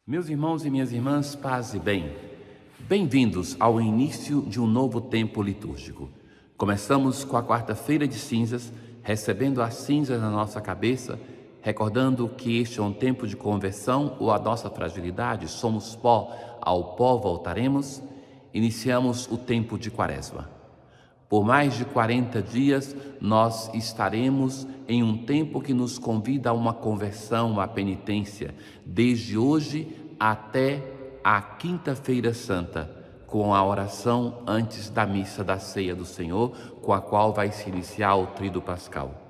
Meus irmãos e minhas irmãs, paz e bem. Bem-vindos ao início de um novo tempo litúrgico. Começamos com a quarta-feira de cinzas, recebendo as cinzas na nossa cabeça, recordando que este é um tempo de conversão ou a nossa fragilidade, somos pó, ao pó voltaremos. Iniciamos o tempo de Quaresma. Por mais de 40 dias, nós estaremos em um tempo que nos convida a uma conversão, à penitência, desde hoje até a Quinta-feira Santa, com a oração antes da missa da Ceia do Senhor, com a qual vai se iniciar o Tríduo Pascal.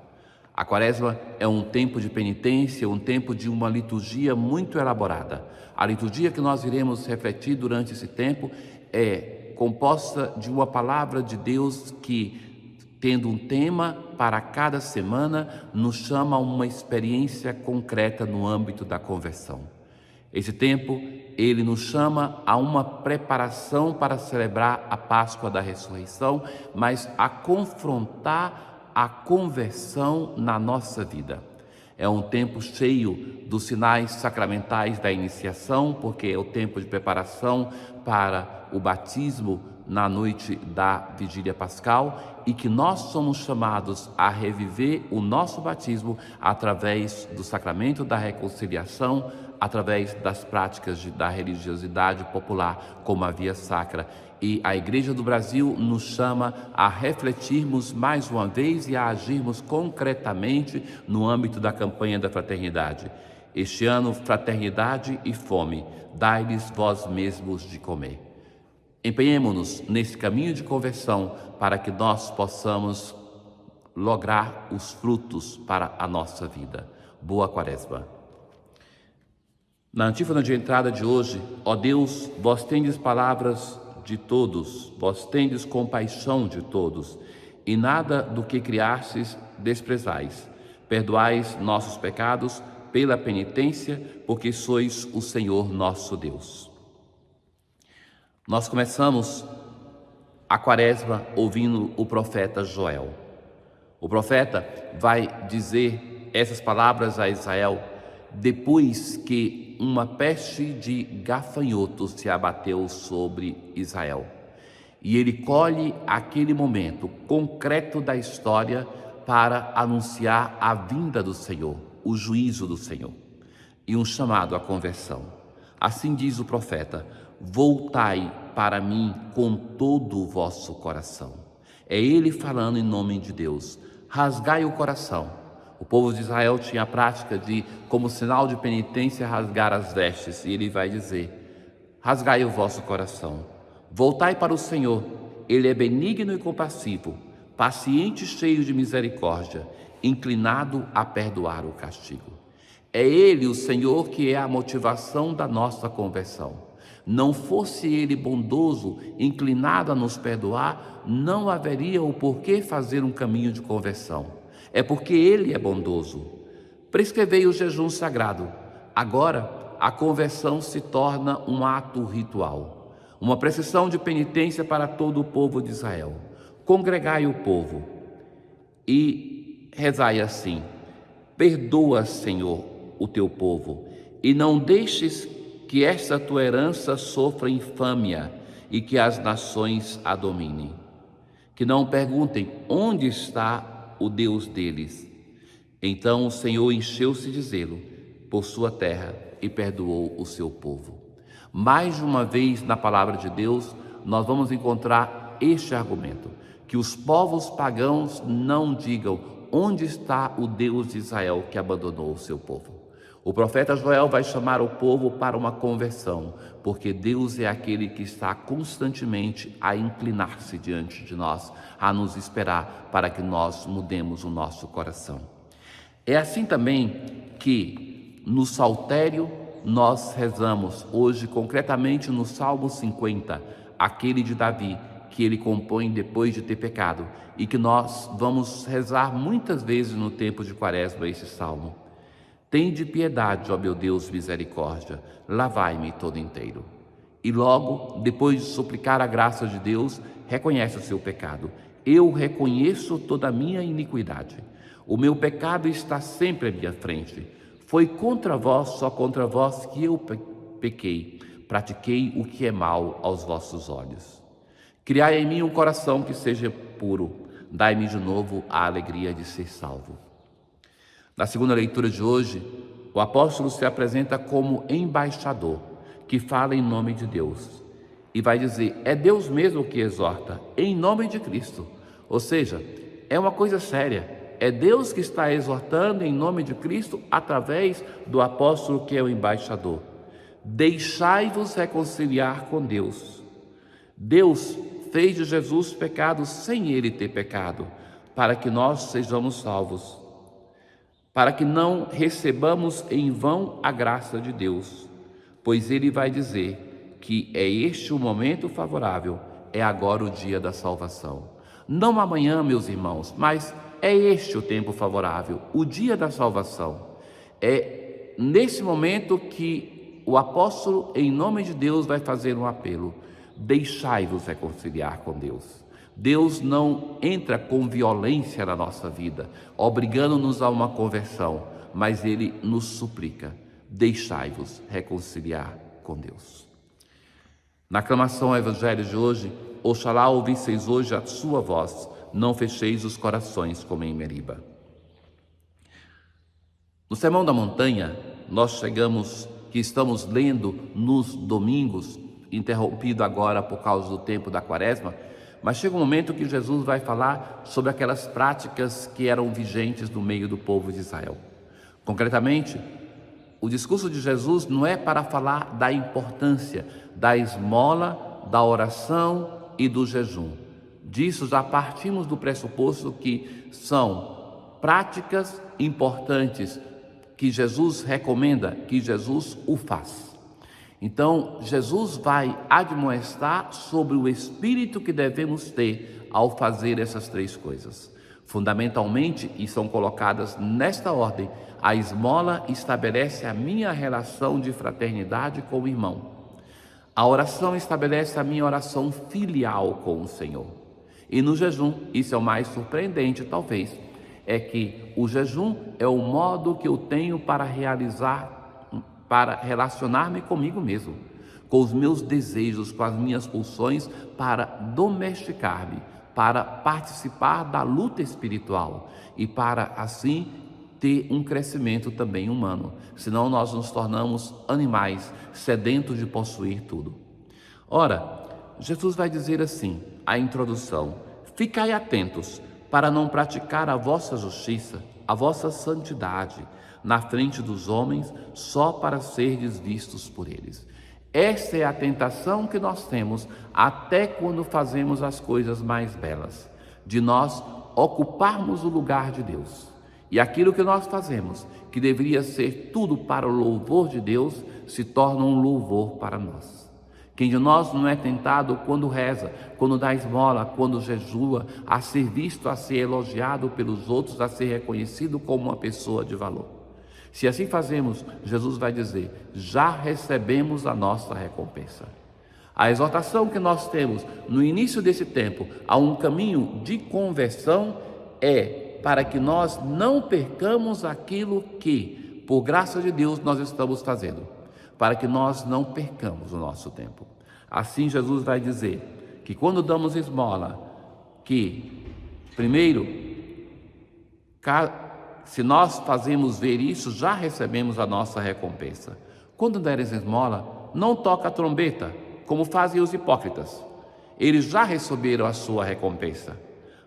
A Quaresma é um tempo de penitência, um tempo de uma liturgia muito elaborada. A liturgia que nós iremos refletir durante esse tempo é composta de uma palavra de Deus que, tendo um tema para cada semana, nos chama a uma experiência concreta no âmbito da conversão. Esse tempo, ele nos chama a uma preparação para celebrar a Páscoa da Ressurreição, mas a confrontar a conversão na nossa vida. É um tempo cheio dos sinais sacramentais da iniciação, porque é o tempo de preparação para o batismo na noite da Vigília Pascal e que nós somos chamados a reviver o nosso batismo através do sacramento da reconciliação, através das práticas da religiosidade popular, como a via sacra. E a Igreja do Brasil nos chama a refletirmos mais uma vez e a agirmos concretamente no âmbito da campanha da fraternidade. Este ano, fraternidade e fome, dai-lhes vós mesmos de comer. Empenhemo-nos nesse caminho de conversão para que nós possamos lograr os frutos para a nossa vida. Boa Quaresma. Na antífona de entrada de hoje, ó Deus, vós tendes palavras de todos, vós tendes compaixão de todos, e nada do que criastes desprezais. Perdoais nossos pecados pela penitência, porque sois o Senhor nosso Deus. Nós começamos a Quaresma ouvindo o profeta Joel. O profeta vai dizer essas palavras a Israel depois que uma peste de gafanhotos se abateu sobre Israel. E ele colhe aquele momento concreto da história para anunciar a vinda do Senhor, o juízo do Senhor e um chamado à conversão. Assim diz o profeta: voltai para mim com todo o vosso coração. É ele falando em nome de Deus. Rasgai o coração. O povo de Israel tinha a prática de, como sinal de penitência, rasgar as vestes. E ele vai dizer: rasgai o vosso coração. Voltai para o Senhor. Ele é benigno e compassivo, paciente e cheio de misericórdia, inclinado a perdoar o castigo. É ele, o Senhor, que é a motivação da nossa conversão. Não fosse ele bondoso, inclinado a nos perdoar, não haveria o porquê fazer um caminho de conversão. É porque ele é bondoso. Prescrevei o jejum sagrado. Agora, a conversão se torna um ato ritual, uma procissão de penitência para todo o povo de Israel. Congregai o povo e rezai assim: perdoa, Senhor, o teu povo, e não deixes que esta tua herança sofra infâmia e que as nações a dominem. Que não perguntem onde está o Deus deles. Então o Senhor encheu-se de zelo por sua terra e perdoou o seu povo. Mais uma vez na palavra de Deus, nós vamos encontrar este argumento: que os povos pagãos não digam onde está o Deus de Israel que abandonou o seu povo. O profeta Joel vai chamar o povo para uma conversão, porque Deus é aquele que está constantemente a inclinar-se diante de nós, a nos esperar para que nós mudemos o nosso coração. É assim também que no saltério nós rezamos hoje, concretamente no Salmo 50, aquele de Davi, que ele compõe depois de ter pecado, e que nós vamos rezar muitas vezes no tempo de Quaresma esse salmo. Tende piedade, ó meu Deus, misericórdia, lavai-me todo inteiro. E logo, depois de suplicar a graça de Deus, reconhece o seu pecado. Eu reconheço toda a minha iniquidade. O meu pecado está sempre à minha frente. Foi contra vós, só contra vós, que eu pequei, pratiquei o que é mal aos vossos olhos. Criai em mim um coração que seja puro, dai-me de novo a alegria de ser salvo. Na segunda leitura de hoje, o apóstolo se apresenta como embaixador, que fala em nome de Deus. E vai dizer, é Deus mesmo que exorta, em nome de Cristo. Ou seja, é uma coisa séria. É Deus que está exortando em nome de Cristo através do apóstolo que é o embaixador. Deixai-vos reconciliar com Deus. Deus fez de Jesus pecado sem ele ter pecado, para que nós sejamos salvos, para que não recebamos em vão a graça de Deus, pois ele vai dizer que é este o momento favorável, é agora o dia da salvação. Não amanhã, meus irmãos, mas é este o tempo favorável, o dia da salvação. É nesse momento que o apóstolo, em nome de Deus, vai fazer um apelo. Deixai-vos reconciliar com Deus. Deus não entra com violência na nossa vida, obrigando-nos a uma conversão, mas Ele nos suplica, deixai-vos reconciliar com Deus. Na aclamação ao Evangelho de hoje, oxalá ouvisseis hoje a sua voz, não fecheis os corações como em Meriba. No Sermão da Montanha, nós estamos lendo nos domingos, interrompido agora por causa do tempo da Quaresma, mas chega um momento que Jesus vai falar sobre aquelas práticas que eram vigentes no meio do povo de Israel. Concretamente, o discurso de Jesus não é para falar da importância da esmola, da oração e do jejum. Disso já partimos do pressuposto que são práticas importantes que Jesus recomenda, que Jesus o faz. Então, Jesus vai admoestar sobre o espírito que devemos ter ao fazer essas três coisas. Fundamentalmente, e são colocadas nesta ordem, a esmola estabelece a minha relação de fraternidade com o irmão. A oração estabelece a minha oração filial com o Senhor. E no jejum, isso é o mais surpreendente talvez, é que o jejum é o modo que eu tenho para relacionar-me comigo mesmo, com os meus desejos, com as minhas pulsões, para domesticar-me, para participar da luta espiritual e para assim ter um crescimento também humano. Senão nós nos tornamos animais sedentos de possuir tudo. Ora, Jesus vai dizer assim, a introdução: ficai atentos para não praticar a vossa justiça, a vossa santidade, na frente dos homens, só para serdes vistos por eles. Esta é a tentação que nós temos até quando fazemos as coisas mais belas, de nós ocuparmos o lugar de Deus. E aquilo que nós fazemos, que deveria ser tudo para o louvor de Deus, se torna um louvor para nós. Quem de nós não é tentado quando reza, quando dá esmola, quando jejua, a ser visto, a ser elogiado pelos outros, a ser reconhecido como uma pessoa de valor? Se assim fazemos, Jesus vai dizer, já recebemos a nossa recompensa. A exortação que nós temos no início desse tempo a um caminho de conversão é para que nós não percamos aquilo que, por graça de Deus, nós estamos fazendo, para que nós não percamos o nosso tempo. Assim Jesus vai dizer que quando damos esmola, que primeiro, se nós fazemos ver isso, já recebemos a nossa recompensa. Quando deres esmola, não toca a trombeta, como fazem os hipócritas. Eles já receberam a sua recompensa,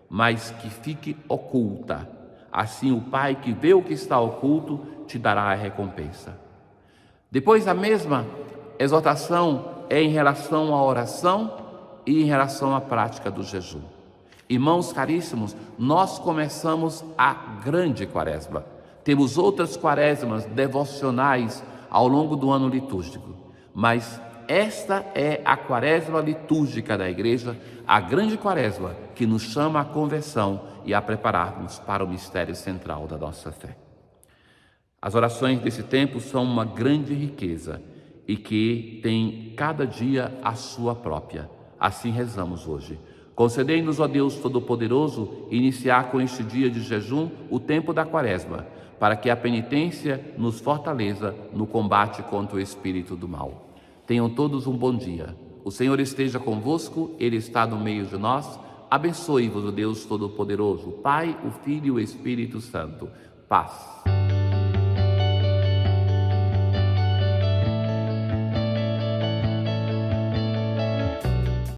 mas que fique oculta. Assim o Pai que vê o que está oculto te dará a recompensa. Depois a mesma exortação é em relação à oração e em relação à prática do jejum. Irmãos caríssimos, nós começamos a grande quaresma. Temos outras quaresmas devocionais ao longo do ano litúrgico, mas esta é a quaresma litúrgica da igreja, a grande quaresma que nos chama à conversão e a prepararmos para o mistério central da nossa fé. As orações desse tempo são uma grande riqueza e que tem cada dia a sua própria. Assim rezamos hoje. Concedei-nos, ó Deus Todo-Poderoso, iniciar com este dia de jejum o tempo da quaresma, para que a penitência nos fortaleça no combate contra o espírito do mal. Tenham todos um bom dia. O Senhor esteja convosco, Ele está no meio de nós. Abençoe-vos o Deus Todo-Poderoso, o Pai, o Filho e o Espírito Santo. Paz.